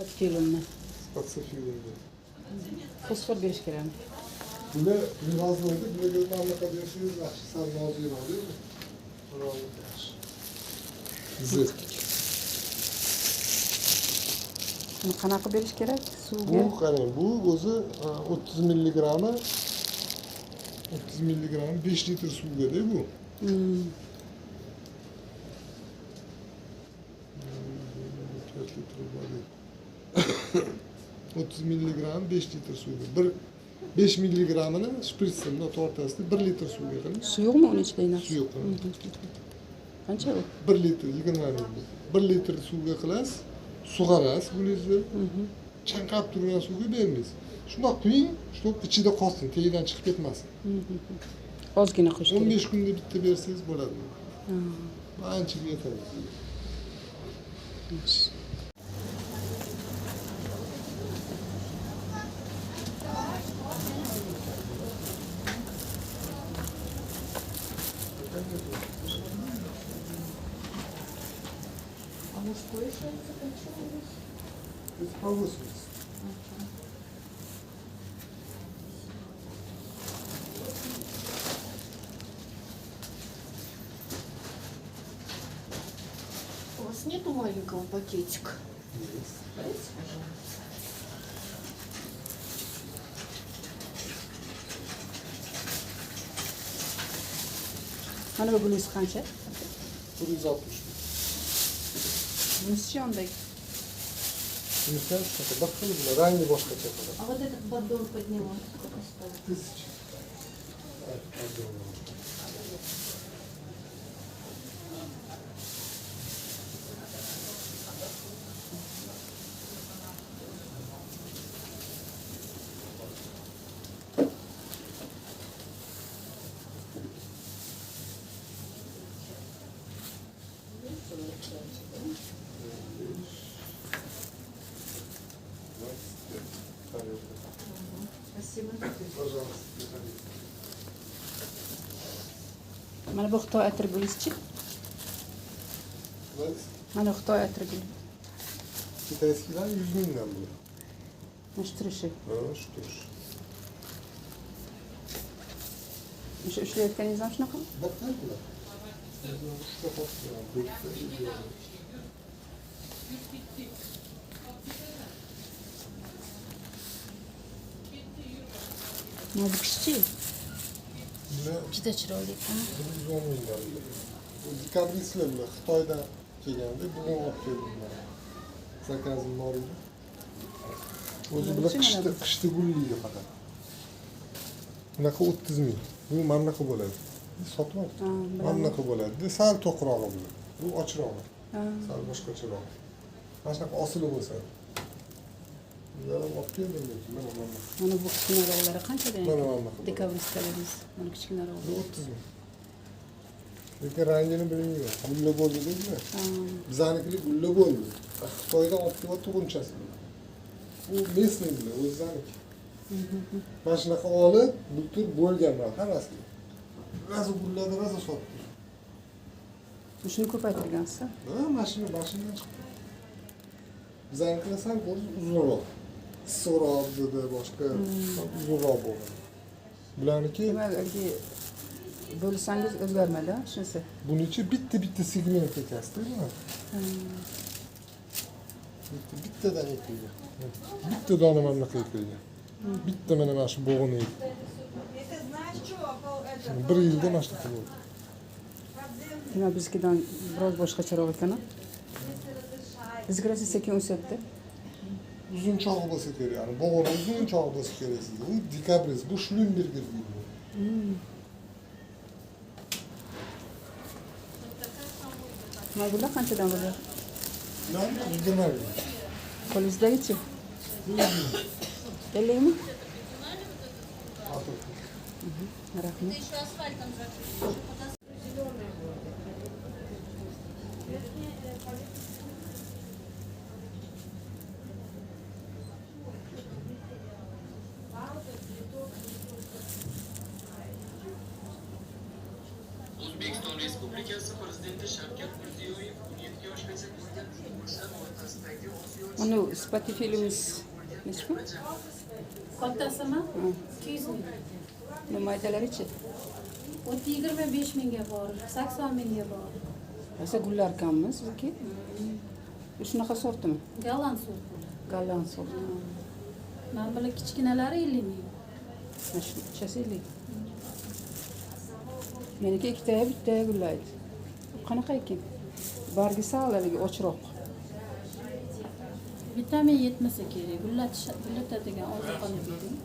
Spatsfilmni. Spatsfilmni. Fosfor berish kerakmi? Bular razvoyda, bularga mamlaqa bersangiz yaxshi, sal nozikroq deymi? Rolik yaxshi. Zirk. Buni qanaqa berish kerak? Suvga. Bu qarang, bu o'zi 30 milligrammi 5 litr suvga-da bu. 4 litr bor. 30 milligram 5 litr suvga. 5 milligramini shpritsda tortasida 1 litr suvga qiling. Su yo'qmi uni ichida yana? Su yo'q. Qancha u? 1 litr 20 ml. 1 litr suvga qilasiz, sug'arasiz buningizni. Chanqab turgan suvga bermaysiz. Shundoq quying, shu ichida qolsin, tagidan chiqib ketmasin. Ozgina qo'yish kerak. 15 kunda bitta bersangiz bo'ladi. Ancha yetadi. А мужской еще заканчивалось? Без повысилось. У вас нету маленького пакетика? Дайте, пожалуйста. Mana bu bunisi qancha? 160. Bunisi yonidagi. Bunisidan chiqadi. Bir xil bular, rangi boshqacha bo'ladi. А вот этот батон поднимать сколько стоит? 1000. Спасибо. Пожалуйста. Mana bu Xitoy atirgulisichi? Mana Xitoy atirguli. Китайскиlar 100 mingdan bu. Mana turishi. Ha, shu turish. O'sha ishlayotganingiz ham shunaqa? Battar bular. Shunaqa qolib Mana bu kichik. bular Juda chiroyli. 110 mingdan. Bu dekabristlar bular Xitoydan kelganda bugun olib keldilar. Zakazim bor edi. O'zi bular qishda gullaydi faqat. Bunaqa 30 ming. Bu mana bunaqa bo'ladi. Sotib ol. Mana bunaqa bo'ladi. Sal to'qrog'i bu. Bu ochrog'i. Sal boshqacharoq. Mana shunaqa osili bo'lsa. Bular olib keldim lekin mana mana. Mana bu kichkinaroqlari qanchadan? Mana bunaqa. Dekabristlarimiz. Mana kichkinaroq. Bu 30 ming. Lekin rangini bilmayman. Gulla bo'ldi deydilar. Bizanikilik gulla bo'ldi. Xitoydan olib kelib tug'unchasi. Bu местный bular, o'zlari. Mana shunaqa olib, bultur bo'lgan bular hammasi. Razu gullarni razu sotdi. Shuni ko'paytirgansiz? Ha, mashina chiqdi. Bizanikilar sal uzunroq. Issiqroq dedi boshqa, uzunroq bo'lgan. Bularniki Demak, bo'lsangiz o'zgarmadi, shunisi. bunichi bitta segment ekasida. Bittadan ekilgan. Bitta dona mana bunaqa ekilgan. Bitta mana shu bo'g'ini ekilgan. Bir yilda mana shunaqa bo'ldi. Demak, biznikidan biroz boshqacharoq ekan. Bizga rosa sekin o'syapti. Uzun chog'i bo'lsa kerak, ya'ni bo'g'ini uzun chog'i bo'lsa kerak sizga. U dekabrist, bu Schlumberger deydi. Mana bular qanchadan bo'ladi? Ular 20 ming. Qo'lingizdagichi? 50 mi? Rahmat. Еще асфальтом закрыли. O'zbekiston Respublikasi Respublikasi Prezidenti Shavkat Mirziyoyev 17 yoshgacha bo'lgan yoshlar o'rtasidagi Osiyo Uni sifati filmingiz nechi pul? Kattasimi? 200 ming. Uni maydalarichi? O'ti 25 mingga bor, 80 mingga bor. Asa gullar kammi sizniki? Shunaqa sortimi? Galan sort. Gallan sort. Mana bular kichkinalari 50 ming. Shasilik. Meniki ikkitaya bittaya gullaydi. Qanaqa ekan? Bargi salligi ochroq. Vitamin yetmasa kerak. Gullatadigan oziqani bering.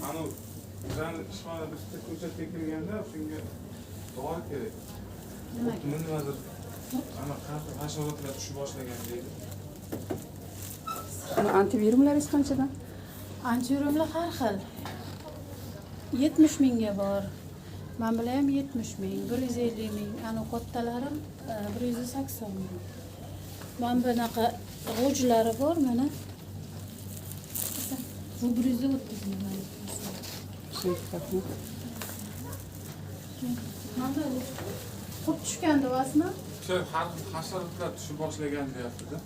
Anu bizani ishxona bitta ko'rsatga kirganda shunga dori kerak. Nimaga? Nimadir ana qanaqa hasharotlar tushib boshlagan deydi. Uni antivirumlaringiz qanchadan? Antivirumlar har xil. 70 mingga bor. Men bilan ham 70 ming, 150 ming, ana kattalari 180 ming. Men bunaqa g'ojlari bor mana. Bu 130 ming. Mana xo'p tushgan davasmi? O'sha har hasharotlar tushib boshlagan deyapti-da.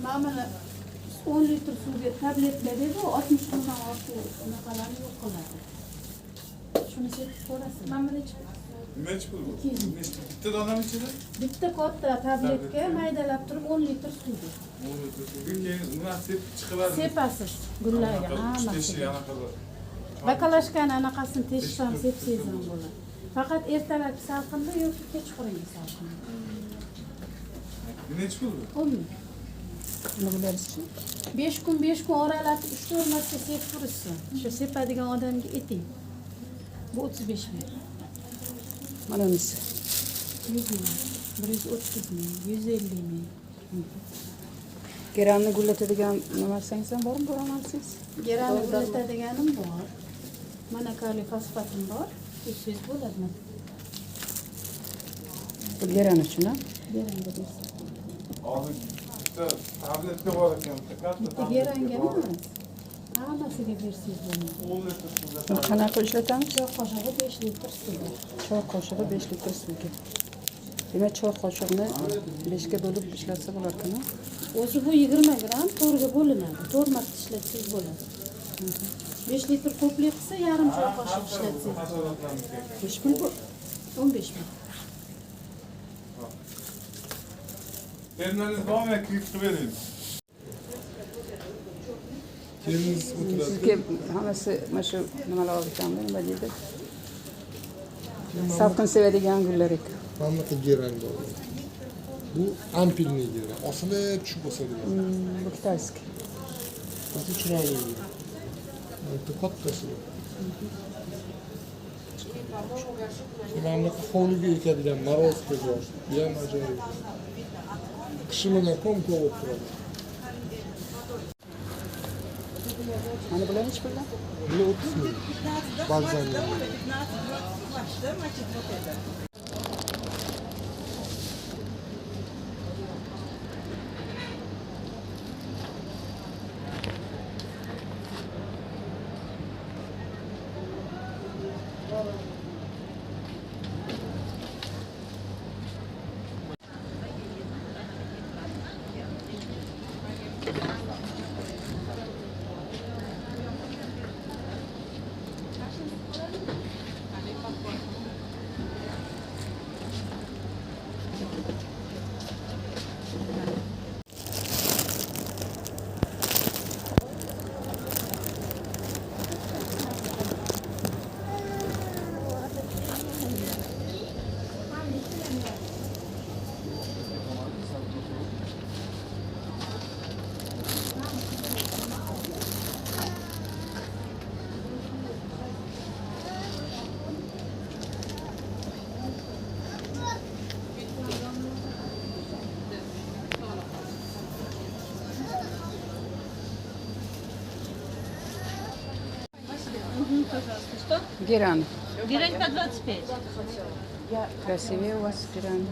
Mana 10 litr suvga tabletlar dedi, 60 kundan ortiq unaqalarni yo'q qiladi. Shuni sepib ko'rasiz. Mana necha? Nechi pul bu? Bitta donami ichida? Bitta katta tabletga maydalab turib 10 litr suvga. Keyin nima sepib chiqiladi? Sepasiz gullarga hammasi. Teshi anaqa Bakalashkani anaqasini teshishdan sepsangiz ham bo'ladi. Faqat ertalabki salqinda yoki kechqurungi salqinda. nechi pul bu? 10 ming. Nima bilarizchi? 5 kun oralatib 3-4 marta sepib turishsin. Shu sepadigan odamga eting. Bu 35 ming. Mana bunisi. 100 ming, 130 ming, 150 ming. Geranni gullatadigan nima desangiz ham bormi, bora olasiz? Geranni gullatadiganim bor. Mana kaliy fosfatim bor. 300 bo'ladi. Bu geran uchun, ha? Geranga bersin. Hozir bitta tabletga bor ekan, katta Geranga emas. Hammasiga bersangiz bo'ladi. 10 litr suvga Buni qanaqa ishlatamiz? Choy qoshig'i 5 litr suvga. Choy qoshiqi 5 litr suvga. Demak, choy qoshiqni 5 ga bo'lib ishlatsa bo'lar ekan. O'zi bu 20 gram 4 ga bo'linadi. 4 marta ishlatsangiz bo'ladi. 5 litr ko'plik qilsa yarim choy qoshiq ishlatsangiz. hasharotlarni kerak. 5 pul bu. 15 ming. Terminaliz bormi, klik qilib bering. Termiz o'tiradi. Sizga hammasi mana shu nimalar olganmi, nima deydi? Salqin sevadigan gullar ekan. Mana bunaqa geran bor. Bu ampilni geran. Osilib tushib o'sadigan. Bu kitayskiy. O'zi chiroyli. Bitta kattasi bor. Mana bunaqa hovliga ekadigan morozka bor. Bu ham ajoyib. Qishimini kom-kom bo'lib turadi. Mana bular nechi puldan? Bu 30 ming. Balzamli. Гераны. Геранька 25. Красивее у вас гераны.